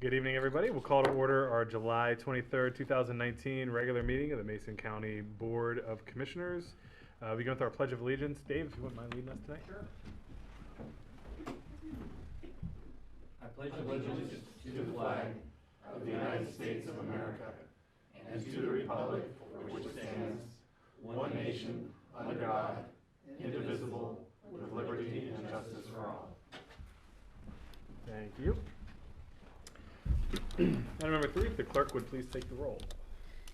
Good evening, everybody. We'll call to order our July 23rd, 2019 regular meeting of the Mason County Board of Commissioners. We begin with our Pledge of Allegiance. Dave, if you wouldn't mind leading us tonight. Sure. I pledge allegiance to the flag of the United States of America and to the republic for which it stands, one nation, under God, indivisible, with liberty and justice for all. Thank you. Item number 3, if the clerk would please take the roll.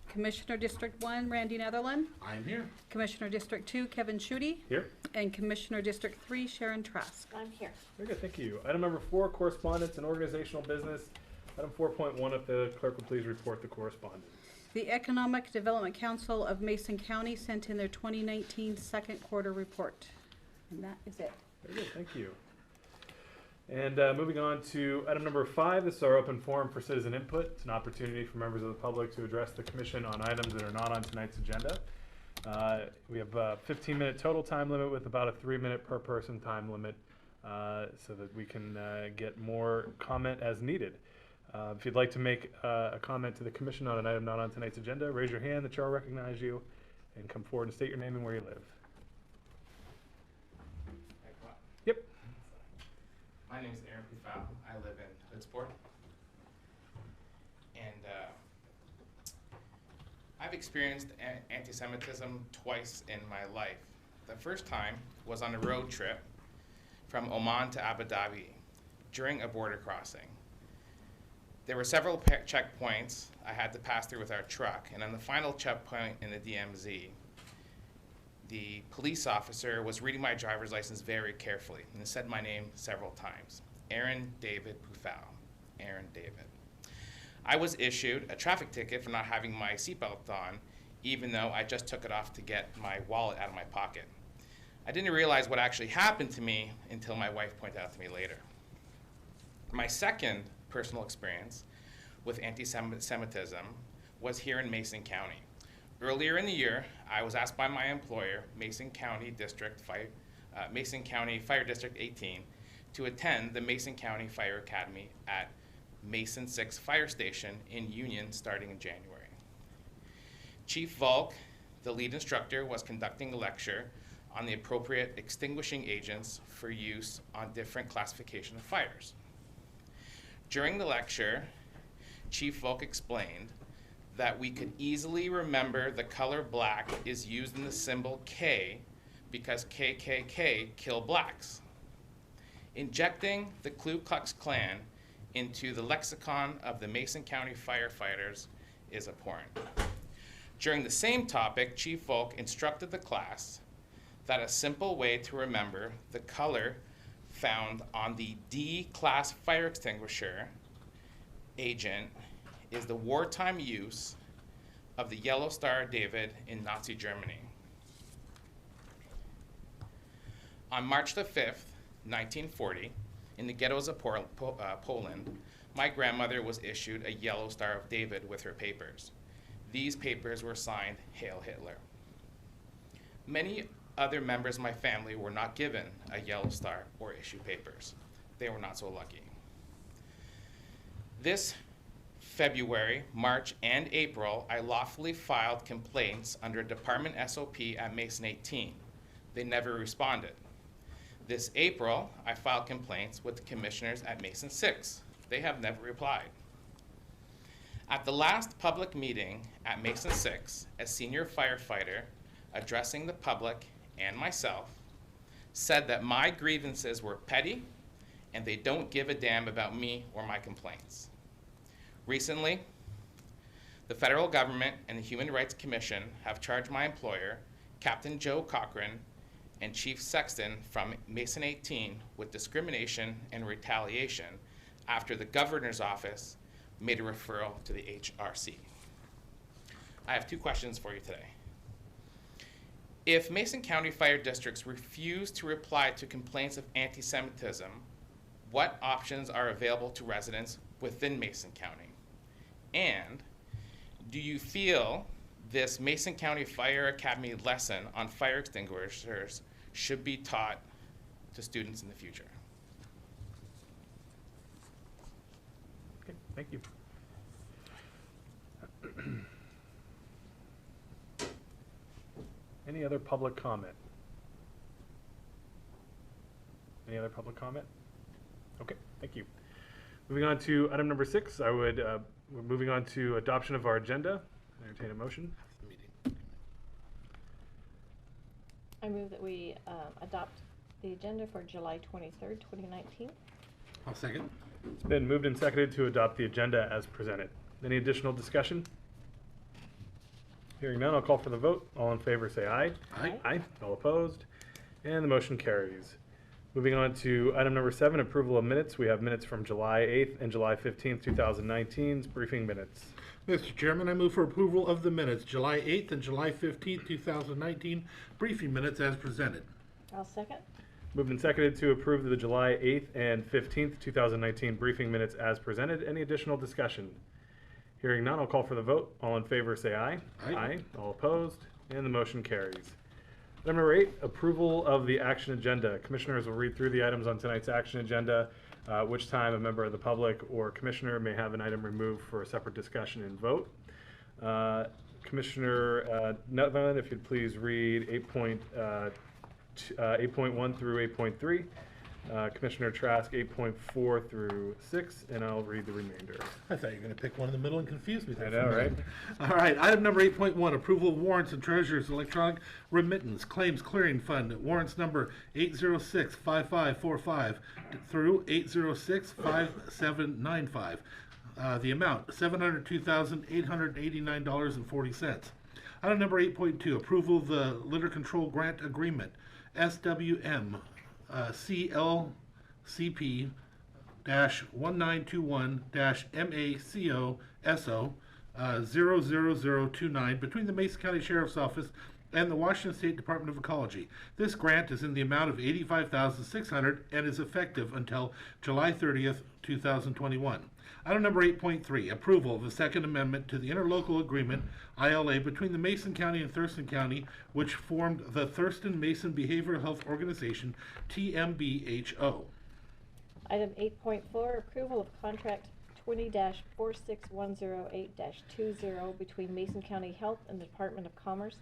Commissioner District 1, Randy Netherland. I'm here. Commissioner District 2, Kevin Schutte. Here. And Commissioner District 3, Sharon Trask. I'm here. Very good, thank you. Item number 4, correspondence and organizational business. Item 4.1, if the clerk would please report the correspondence. The Economic Development Council of Mason County sent in their 2019 second quarter report. And that is it. Very good, thank you. And moving on to item number 5, this is our open forum for citizen input. It's an opportunity for members of the public to address the commission on items that are not on tonight's agenda. We have a 15-minute total time limit with about a 3-minute per person time limit so that we can get more comment as needed. If you'd like to make a comment to the commission on an item not on tonight's agenda, raise your hand, the chair will recognize you, and come forward and state your name and where you live. Yep. My name is Aaron Pufau. I live in Hoodsport. And I've experienced anti-Semitism twice in my life. The first time was on a road trip from Oman to Abu Dhabi during a border crossing. There were several checkpoints I had to pass through with our truck, and on the final checkpoint in the DMZ, the police officer was reading my driver's license very carefully and said my name several times. Aaron David Pufau. Aaron David. I was issued a traffic ticket for not having my seatbelt on, even though I just took it off to get my wallet out of my pocket. I didn't realize what actually happened to me until my wife pointed out to me later. My second personal experience with anti-Semitism was here in Mason County. Earlier in the year, I was asked by my employer, Mason County Fire District 18, to attend the Mason County Fire Academy at Mason 6 Fire Station in Union starting in January. Chief Volk, the lead instructor, was conducting a lecture on the appropriate extinguishing agents for use on different classification of fires. During the lecture, Chief Volk explained that we could easily remember the color black is used in the symbol K because KKK kill blacks. Injecting the Ku Klux Klan into the lexicon of the Mason County firefighters is abhorrent. During the same topic, Chief Volk instructed the class that a simple way to remember the color found on the D-class fire extinguisher agent is the wartime use of the Yellow Star of David in Nazi Germany. On March the 5th, 1940, in the ghettos of Poland, my grandmother was issued a Yellow Star of David with her papers. These papers were signed Hail Hitler. Many other members of my family were not given a Yellow Star or issued papers. They were not so lucky. This February, March, and April, I lawfully filed complaints under Department SOP at Mason 18. They never responded. This April, I filed complaints with the commissioners at Mason 6. They have never replied. At the last public meeting at Mason 6, a senior firefighter addressing the public and myself said that my grievances were petty and they don't give a damn about me or my complaints. Recently, the federal government and the Human Rights Commission have charged my employer, Captain Joe Cochran, and Chief Sexton from Mason 18 with discrimination and retaliation after the governor's office made a referral to the HRC. I have 2 questions for you today. If Mason County fire districts refuse to reply to complaints of anti-Semitism, what options are available to residents within Mason County? And do you feel this Mason County Fire Academy lesson on fire extinguishers should be taught to students in the future? Okay, Thank you. Any other public comment? Any other public comment? Okay, thank you. Moving on to item number 6, we're moving on to adoption of our agenda. Entertain a motion. I move that we adopt the agenda for July 23rd, 2019. I'll second. It's been moved and seconded to adopt the agenda as presented. Any additional discussion? Hearing none, I'll call for the vote. All in favor say aye. Aye. Aye. All opposed? And the motion carries. Moving on to item number 7, approval of minutes. We have minutes from July 8th and July 15th, 2019's briefing minutes. Mr. Chairman, I move for approval of the minutes, July 8th and July 15th, 2019, briefing minutes as presented. I'll second. Moved and seconded to approve the July 8th and 15th, 2019 briefing minutes as presented. Any additional discussion? Hearing none, I'll call for the vote. All in favor say aye. Aye. All opposed? And the motion carries. Number 8, approval of the action agenda. Commissioners will read through the items on tonight's action agenda, which time a member of the public or commissioner may have an item removed for a separate discussion and vote. Commissioner Nutvan, if you'd please read 8.1 through 8.3. Commissioner Trask 8.4 through 6, and I'll read the remainder. I thought you were going to pick one in the middle and confuse me there. I for a know, minute. All right, item number 8.1, approval of warrants and treasurer's electronic remittance claims clearing fund. Warrants number 806-5545 through 806-5795. The amount, $702,889.40. Item number 8.2, approval of the litter control grant agreement, SWM CLCP -1921-MACO SO 00029 between the Mason County Sheriff's Office and the Washington State Department of Ecology. This grant is in the amount of $85,600 and is effective until July 30th, 2021. Item number 8.3, approval of the Second Amendment to the interlocal agreement, ILA, between the Mason County and Thurston County, which formed the Thurston Mason Behavioral Health Organization, TMBHO. Item 8.4, approval of contract 20-46108-20 between Mason County Health and the Department of Commerce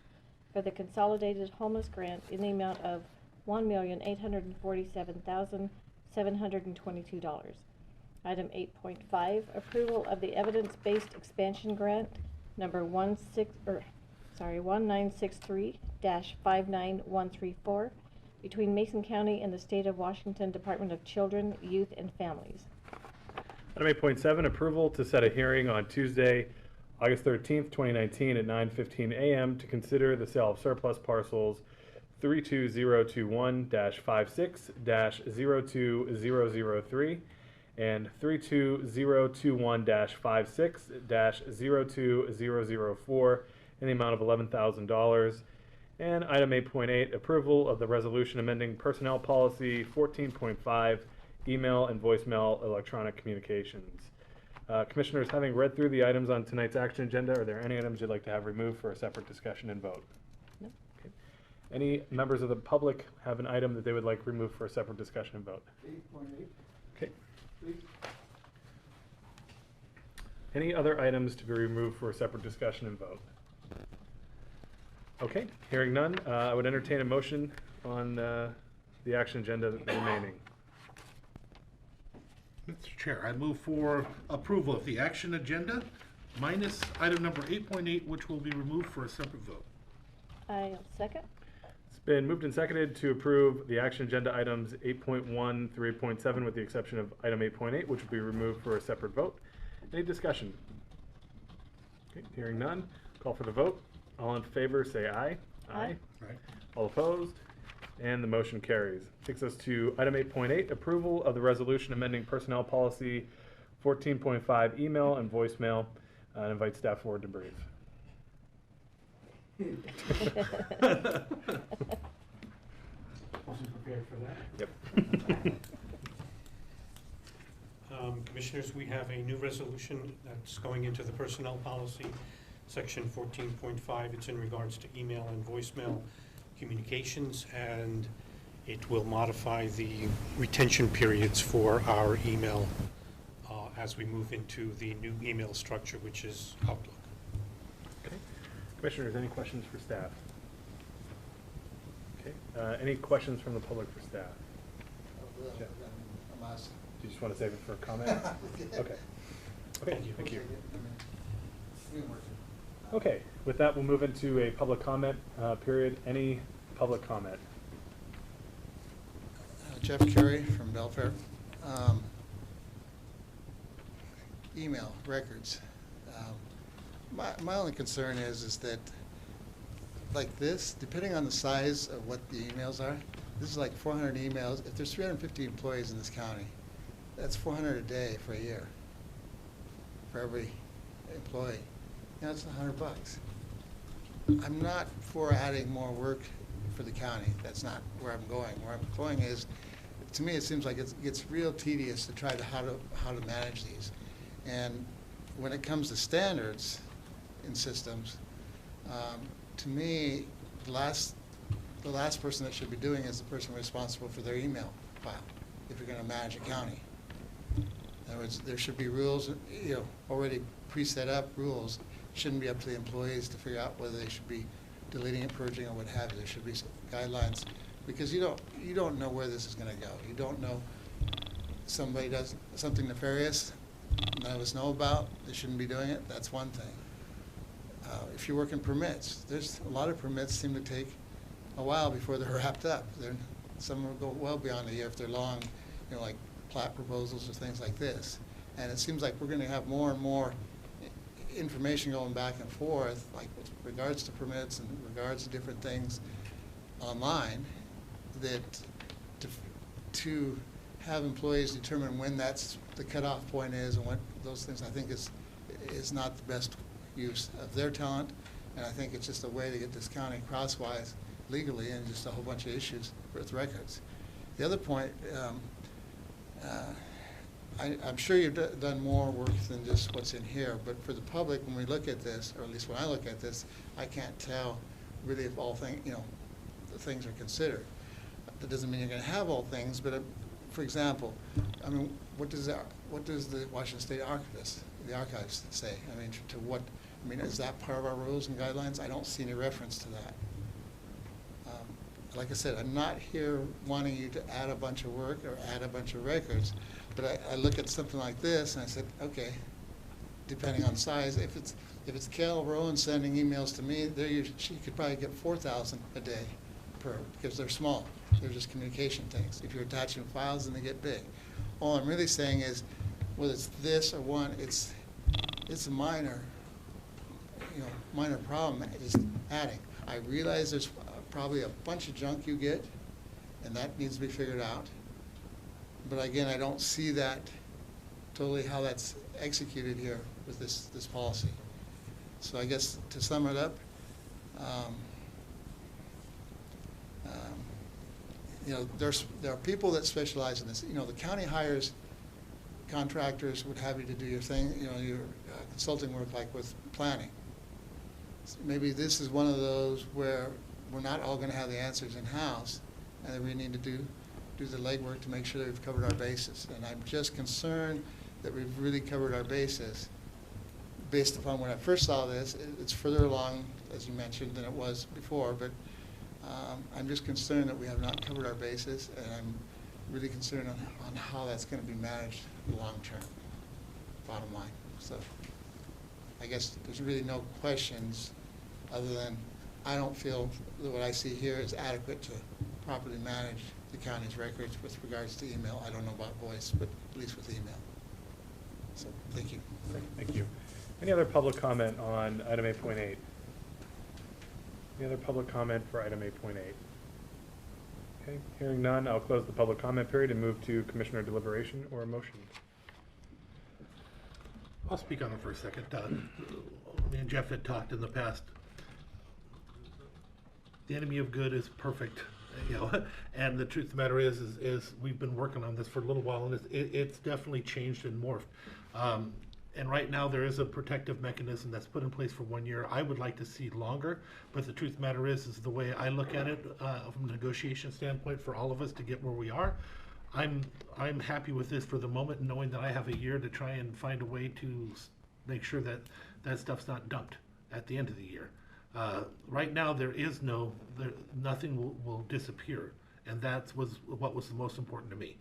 for the Consolidated Homeless Grant in the amount of $1,847,722. Item 8.5, approval of the evidence-based expansion grant number 1963-59134 between Mason County and the State of Washington Department of Children, Youth, and Families. Item 8.7, approval to set a hearing on Tuesday, August 13th, 2019 at 9:15 a.m. to consider the sale of surplus parcels 32021-56-02003 and 32021-56-02004 in the amount of $11,000. And item 8.8, approval of the resolution amending personnel policy 14.5, email and voicemail electronic communications. Commissioners, having read through the items on tonight's action agenda, are there any items you'd like to have removed for a separate discussion and vote? No. Okay. Any members of the public have an item that they would like removed for a separate discussion and vote? 8.8, Okay. please. Any other items to be removed for a separate discussion and vote? Okay, hearing none, I would entertain a motion on the action agenda remaining. Mr. Chair, I move for approval of the action agenda minus item number 8.8, which will be removed for a separate vote. I'll second. It's been moved and seconded to approve the action agenda items 8.1 through 8.7 with the exception of item 8.8, which will be removed for a separate vote. Any discussion? Okay, hearing none, call for the vote. All in favor say aye. Aye. Right. All opposed? And the motion carries. Takes us to item 8.8, approval of the resolution amending personnel policy 14.5, email and voicemail. I invite staff forward to brief. Wasn't prepared for that. Yep. Commissioners, we have a new resolution that's going into the personnel policy, section 14.5. It's in regards to email and voicemail communications, and it will modify the retention periods for our email as we move into the new email structure, which is Outlook. Okay. Commissioners, any questions for staff? Okay. Any questions from the public for staff? Jeff? I'm asking. Do you just want to save it for a comment? Okay. Okay, thank you. Okay, with that, we'll move into a public comment period. Any public comment? Jeff Carey from Belfair. Email records. My only concern is that, like this, depending on the size of what the emails are, this is like 400 emails. If there's 350 employees in this county, that's 400 a day for a year for every employee. You know, it's $100. I'm not for adding more work for the county. That's not where I'm going. Where I'm going is, to me, it seems like it gets real tedious to try to how to manage these. And when it comes to standards in systems, to me, the last person that should be doing is the person responsible for their email file, if you're going to manage a county. In other words, there should be rules, already pre-set up rules. It shouldn't be up to the employees to figure out whether they should be deleting it, purging, or what have you. There should be some guidelines, because you don't know where this is going to go. You don't know. Somebody does something nefarious, none of us know about. They shouldn't be doing it. That's one thing. If you work in permits, there's a lot of permits seem to take a while before they're wrapped up. Some will go well beyond a year if they're long, like plat proposals or things like this. And it seems like we're going to have more and more information going back and forth, like with regards to permits and regards to different things online, that to have employees determine when that's the cutoff point is and what those things, I think is not the best use of their talent. And I think it's just a way to get this county crosswise legally and just a whole bunch of issues with records. The other point, I'm sure you've done more work than just what's in here, but for the public, when we look at this, or at least when I look at this, I can't tell really if all the things are considered. That doesn't mean you're going to have all things, but for example, I mean, what does the Washington State Archives say? I mean, to what? I mean, is that part of our rules and guidelines? I don't see any reference to that. Like I said, I'm not here wanting you to add a bunch of work or add a bunch of records, but I look at something like this and I said, okay, depending on size, if it's Carol Rowan sending emails to me, she could probably get 4,000 a day because they're small. They're just communication things. If you're attaching files, then they get big. All I'm really saying is, whether it's this or one, it's a minor problem. Just adding. I realize there's probably a bunch of junk you get, and that needs to be figured out. But again, I don't see that totally how that's executed here with this policy. So I guess to sum it up, there are people that specialize in this. The county hires contractors, what have you, to do your thing, your consulting work, like with planning. So maybe this is one of those where we're not all going to have the answers in-house, and that we need to do the legwork to make sure that we've covered our bases. And I'm just concerned that we've really covered our bases. Based upon when I first saw this, it's further along, as you mentioned, than it was before, but I'm just concerned that we have not covered our bases, and I'm really concerned on how that's going to be managed long term, bottom line. So I guess there's really no questions other than I don't feel that what I see here is adequate to properly manage the county's records with regards to email. I don't know about voice, but at least with email. So thank you. Thank you. Any other public comment on item 8.8? Any other public comment for item 8.8? Okay, hearing none, I'll close the public comment period and move to commissioner deliberation or a motion. I'll speak on it for a second. Me and Jeff had talked in the past. The enemy of good is perfect, and the truth of the matter is we've been working on this for a little while, and it's definitely changed and morphed. And right now there is a protective mechanism that's put in place for 1 year. I would like to see longer, but the truth of the matter is the way I look at it from a negotiation standpoint for all of us to get where we are, I'm happy with this for the moment, knowing that I have a year to try and find a way to make sure that that stuff's not dumped at the end of the year. Right now, nothing will disappear, and was what was the most important to me.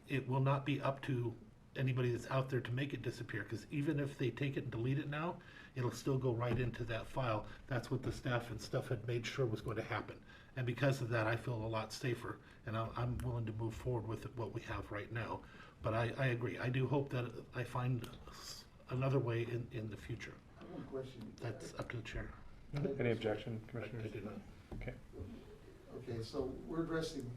It will not be up to anybody that's out there to make it disappear, because even if they take it and delete it now, it'll still go right into that file. That's what the staff and stuff had made sure was going to happen. And because of that, I feel a lot safer, and I'm willing to move forward with what we have right now. But I agree. I do hope that I find another way in the future. I have one question. That's up to the chair. Any objection, Commissioners? I do not. Okay. Okay, so we're addressing,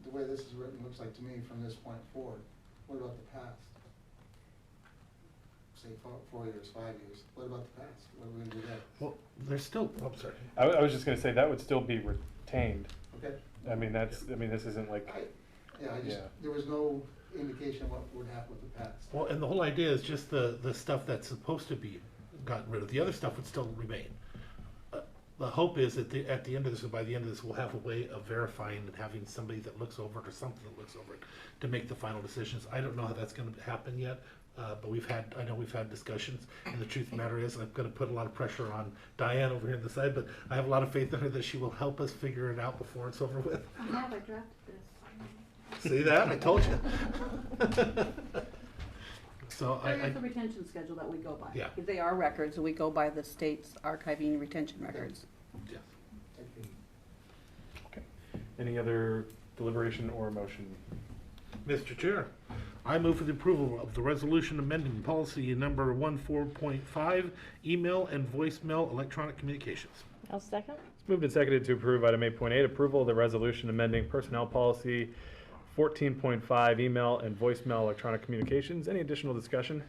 the way this is written, looks like to me from this point forward. What about the past? Say 4 years, 5 years. What about the past? What are we gonna do there? Well, there's still, I'm sorry. I was just gonna say, that would still be retained. Okay? I mean, this isn't like, Yeah, Yeah. there was no indication of what would happen with the past. Well, and the whole idea is just the stuff that's supposed to be gotten rid of. The other stuff would still remain. The hope is that at the end of this, or by the end of this, we'll have a way of verifying and having somebody that looks over it or something that looks over it to make the final decisions. I don't know how that's gonna happen yet, but I know we've had discussions, and the truth of the matter is, I'm gonna put a lot of pressure on Diane over here on the side, but I have a lot of faith in her that she will help us figure it out before it's over with. I have, I drafted this. See that? I told you. So There is a retention schedule that we go by. Yeah. They are records, and we go by the state's archiving retention records. yeah. Thank you. okay. Any other deliberation or motion? Mr. Chair, I move for the approval of the resolution amending policy number 14.5, email and voicemail electronic communications. I'll second. It's moved and seconded to approve item 8.8, approval of the resolution amending personnel policy 14.5, email and voicemail electronic communications. Any additional discussion?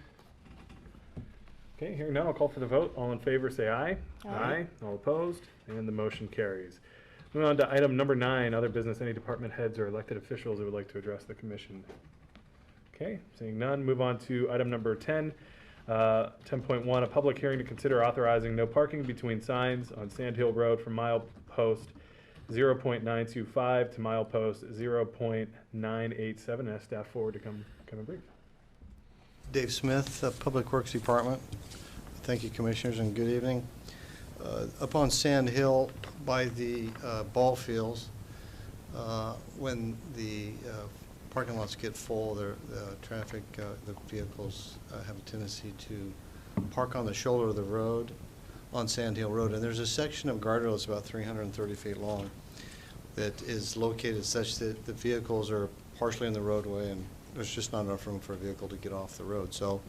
Okay, hearing none, I'll call for the vote. All in favor, say aye. Aye. All opposed, and the motion carries. Moving on to item number 9, other business. Any department heads or elected officials who would like to address the commission? Okay, seeing none, move on to item number 10. 10.1, a public hearing to consider authorizing no parking between signs on Sand Hill Road from milepost 0.925 to milepost 0.987. Ask staff forward to come and brief. Dave Smith, Public Works Department. Thank you, Commissioners, and good evening. Up on Sand Hill by the ball fields, when the parking lots get full, the traffic, the vehicles have a tendency to park on the shoulder of the road on Sand Hill Road. And there's a section of guardrail that's about 330 feet long that is located such that the vehicles are partially in the roadway and there's just not enough room for a vehicle to get off the road. So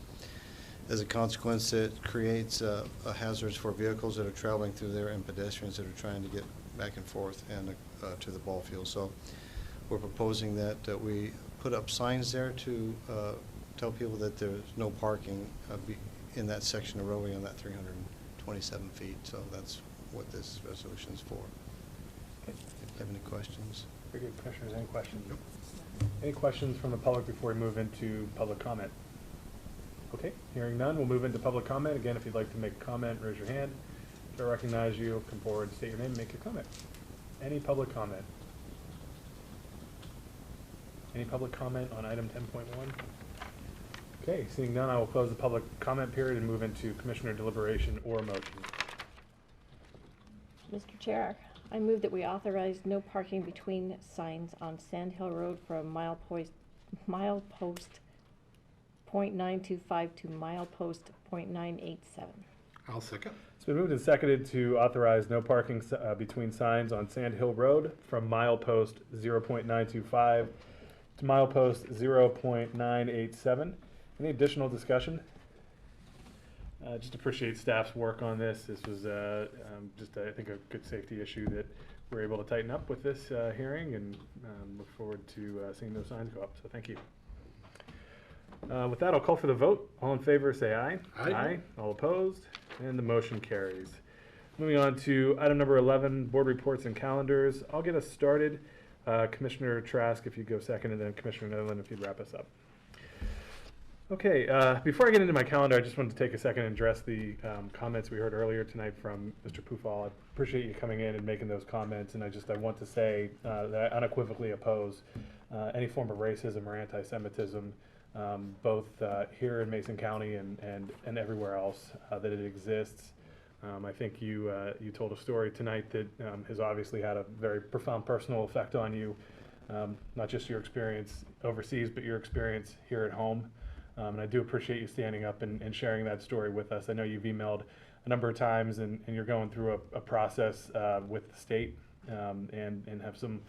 as a consequence, it creates a hazards for vehicles that are traveling through there and pedestrians that are trying to get back and forth and to the ball field. So we're proposing that we put up signs there to tell people that there's no parking in that section of roadway on that 327 feet. So that's what this resolution is for. Okay. If you have any questions. Very good. Commissioners, any questions? Any questions from the public before we move into public comment? Okay, hearing none, we'll move into public comment. Again, if you'd like to make a comment, raise your hand. If I recognize you, come forward, state your name, and make your comment. Any public comment? Any public comment on item 10.1? Okay, seeing none, I will close the public comment period and move into commissioner deliberation or motion. Mr. Chair, I move that we authorize no parking between signs on Sand Hill Road from milepost 0.925 to milepost 0.987. I'll second. It's been moved and seconded to authorize no parking between signs on Sand Hill Road from milepost 0.925 to milepost 0.987. Any additional discussion? Just appreciate staff's work on this. This was just, I think, a good safety issue that we're able to tighten up with this hearing, and look forward to seeing those signs go up. So thank you. With that, I'll call for the vote. All in favor, say aye. Aye. All opposed, and the motion carries. Moving on to item number 11, board reports and calendars. I'll get us started. Commissioner Trask, if you'd go second, and then Commissioner Netherland, if you'd wrap us up. Okay, before I get into my calendar, I just wanted to take a second and address the comments we heard earlier tonight from Mr. Pufall. I appreciate you coming in and making those comments, and I want to say that I unequivocally oppose any form of racism or anti-Semitism, both here in Mason County and everywhere else that it exists. I think you told a story tonight that has obviously had a very profound personal effect on you, not just your experience overseas, but your experience here at home. And I do appreciate you standing up and sharing that story with us. I know you've emailed a number of times, and you're going through a process with the state and have some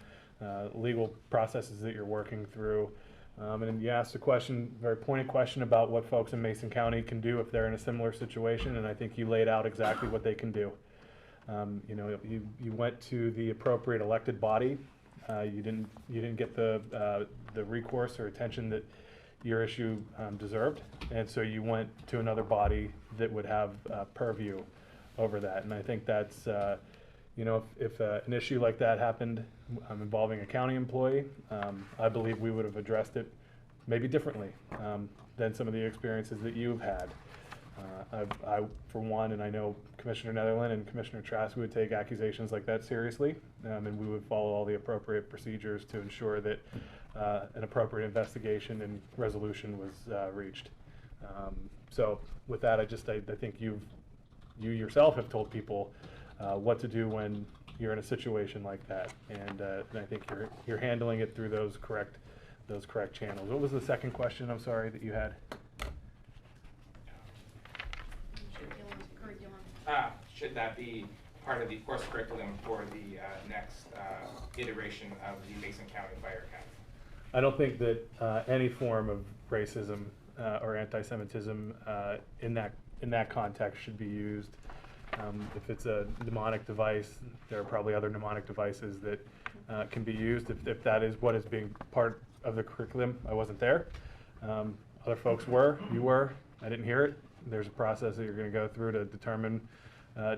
legal processes that you're working through. And you asked a question, very pointed question, about what folks in Mason County can do if they're in a similar situation, and I think you laid out exactly what they can do. You know, you went to the appropriate elected body. You didn't get the recourse or attention that your issue deserved, and so you went to another body that would have purview over that. And I think that's, you know, if an issue like that happened involving a county employee, I believe we would have addressed it maybe differently than some of the experiences that you've had. I, for one, and I know Commissioner Netherland and Commissioner Trask would take accusations like that seriously, and we would follow all the appropriate procedures to ensure that an appropriate investigation and resolution was reached. So with that, I think you yourself have told people what to do when you're in a situation like that, and I think you're handling it through those correct channels. What was the second question, I'm sorry, that you had? Should that be part of the course curriculum for the next iteration of the Mason County Fire Academy? I don't think that any form of racism or anti-Semitism in that context should be used. If it's a mnemonic device, there are probably other mnemonic devices that can be used. If that is what is being part of the curriculum, I wasn't there. Other folks were. You were. I didn't hear it. There's a process that you're going to go through to determine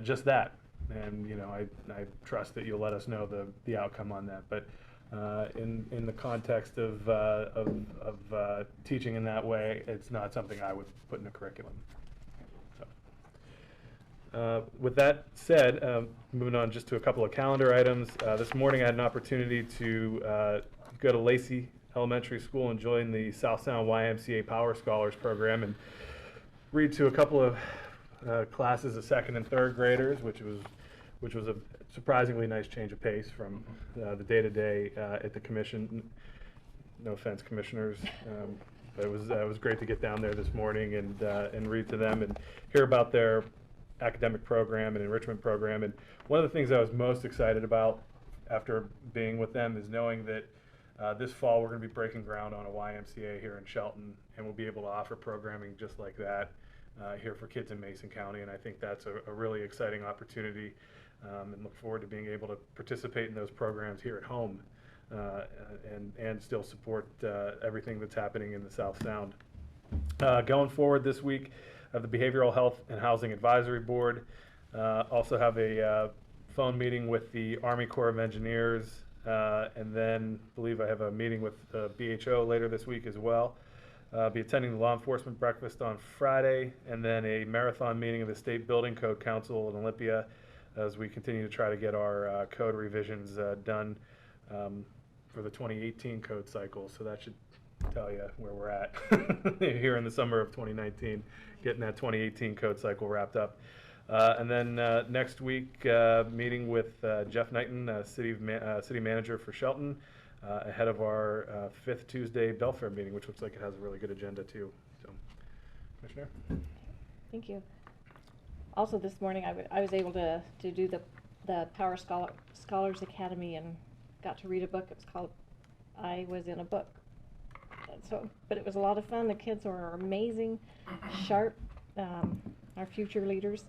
just that. And you know, I trust that you'll let us know the outcome on that. But in the context of teaching in that way, it's not something I would put in a curriculum. So, with that said, moving on just to a couple of calendar items. This morning I had an opportunity to go to Lacey Elementary School and join the South Sound YMCA Power Scholars Program and read to a couple of classes of second and third graders, which was a surprisingly nice change of pace from the day-to-day at the commission. No offense, commissioners, but it was great to get down there this morning and read to them and hear about their academic program and enrichment program. And one of the things I was most excited about after being with them is knowing that this fall we're going to be breaking ground on a YMCA here in Shelton, and we'll be able to offer programming just like that here for kids in Mason County. And I think that's a really exciting opportunity, and look forward to being able to participate in those programs here at home and still support everything that's happening in the South Sound. Going forward this week, I have the Behavioral Health and Housing Advisory Board. Also have a phone meeting with the Army Corps of Engineers, and then I believe I have a meeting with BHO later this week as well. Be attending the Law Enforcement Breakfast on Friday, and then a marathon meeting of the State Building Code Council in Olympia as we continue to try to get our code revisions done for the 2018 code cycle. So that should tell you where we're at here in the summer of 2019, getting that 2018 code cycle wrapped up. And then next week, meeting with Jeff Knighton, city manager for Shelton, ahead of our 5th Tuesday Belfair meeting, which looks like it has a really good agenda too. So, Commissioner? Thank you. Also this morning, I was able to do the Power Scholars Academy and got to read a book. It was called I Was in a Book. So, but it was a lot of fun. The kids were amazing, sharp, our future leaders.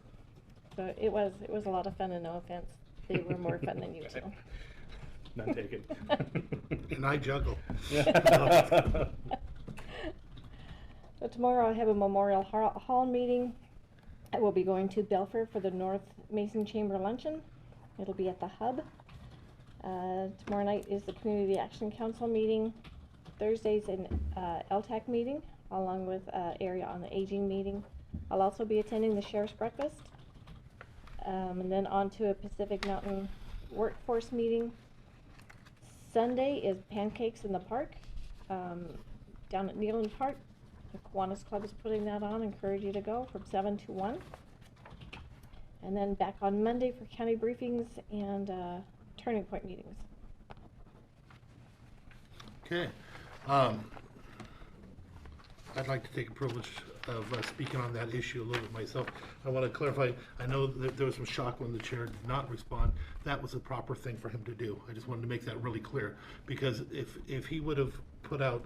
So it was a lot of fun, and no offense, they were more fun than you two. None taken. And I juggle. So tomorrow I have a Memorial Hall meeting. I will be going to Belfair for the North Mason Chamber Luncheon. It'll be at the Hub. Tomorrow night is the Community Action Council meeting. Thursday's an LTAC meeting, along with Area on the Aging meeting. I'll also be attending the Sheriff's Breakfast. And then on to a Pacific Mountain Workforce meeting. Sunday is Pancakes in the Park, down at Nealon Park. The Kiwanis Club is putting that on. Encourage you to go from 7 to 1. And then back on Monday for county briefings and Turning Point meetings. Okay. I'd like to take the privilege of speaking on that issue a little bit myself. I want to clarify, I know that there was some shock when the chair did not respond. That was the proper thing for him to do. I just wanted to make that really clear, because if he would have put out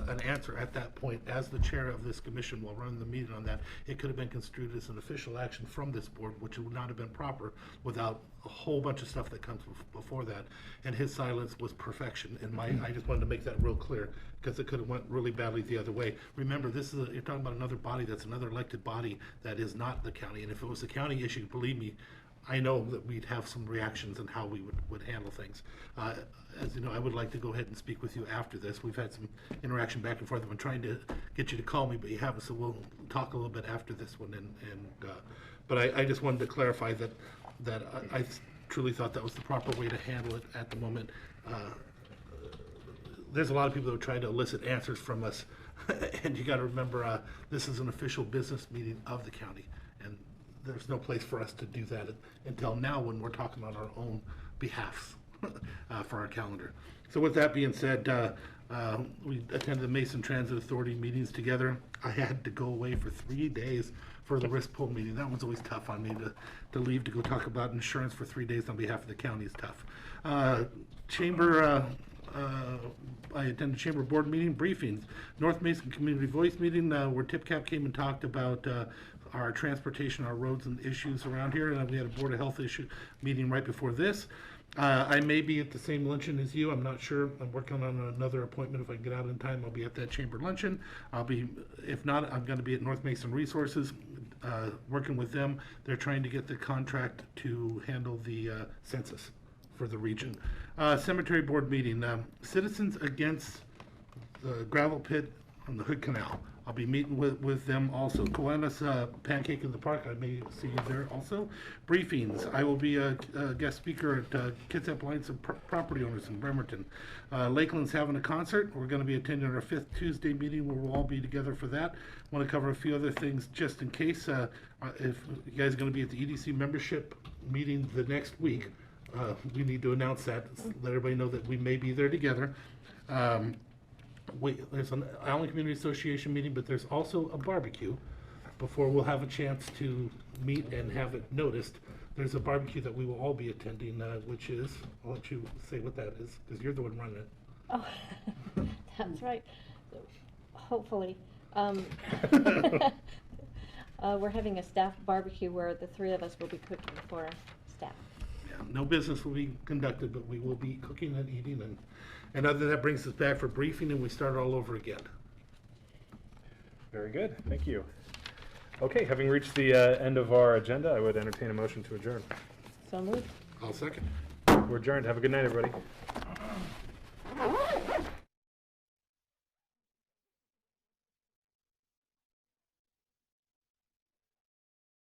an answer at that point as the chair of this commission while running the meeting on that, it could have been construed as an official action from this board, which would not have been proper without a whole bunch of stuff that comes before that. And his silence was perfection. And I just wanted to make that real clear, because it could have went really badly the other way. Remember, you're talking about another body that's another elected body that is not the county. And if it was a county issue, believe me, I know that we'd have some reactions on how we would handle things. As you know, I would like to go ahead and speak with you after this. We've had some interaction back and forth. I've been trying to get you to call me, but you haven't, so we'll talk a little bit after this one. But I just wanted to clarify that I truly thought that was the proper way to handle it at the moment. There's a lot of people that are trying to elicit answers from us, and you got to remember, this is an official business meeting of the county, and there's no place for us to do that until now, when we're talking on our own behalf for our calendar. So with that being said, we attended the Mason Transit Authority meetings together. I had to go away for 3 days for the risk pool meeting. That one's always tough on me to leave to go talk about insurance for 3 days on behalf of the county is tough. I attended chamber board meeting briefings. North Mason Community Voice meeting where TIPCAP came and talked about our transportation, our roads and issues around here. And we had a Board of Health issue meeting right before this. I may be at the same luncheon as you. I'm not sure. I'm working on another appointment. If I can get out in time, I'll be at that chamber luncheon. If not, I'm going to be at North Mason Resources, working with them. They're trying to get the contract to handle the census for the region. Cemetery board meeting. Citizens Against the Gravel Pit on the Hood Canal. I'll be meeting with them also. Kiwanis Pancake in the Park, I may see you there also. Briefings, I will be a guest speaker at Kitsap Alliance of Property Owners in Bremerton. Lakeland's having a concert. We're going to be attending our 5th Tuesday meeting where we'll all be together for that. Want to cover a few other things just in case. If you guys are going to be at the EDC membership meeting the next week, we need to announce that, let everybody know that we may be there together. There's an Allen Community Association meeting, but there's also a barbecue before we'll have a chance to meet and have it noticed. There's a barbecue that we will all be attending, which is, I'll let you say what that is, because you're the one running it. Oh, that's right. Hopefully. We're having a staff barbecue where the 3 of us will be cooking for staff. Yeah, no business will be conducted, but we will be cooking and eating, and other than that brings us back for briefing, and we start all over again. Very good. Thank you. Okay, having reached the end of our agenda, I would entertain a motion to adjourn. So moved. I'll second. We're adjourned. Have a good night, everybody.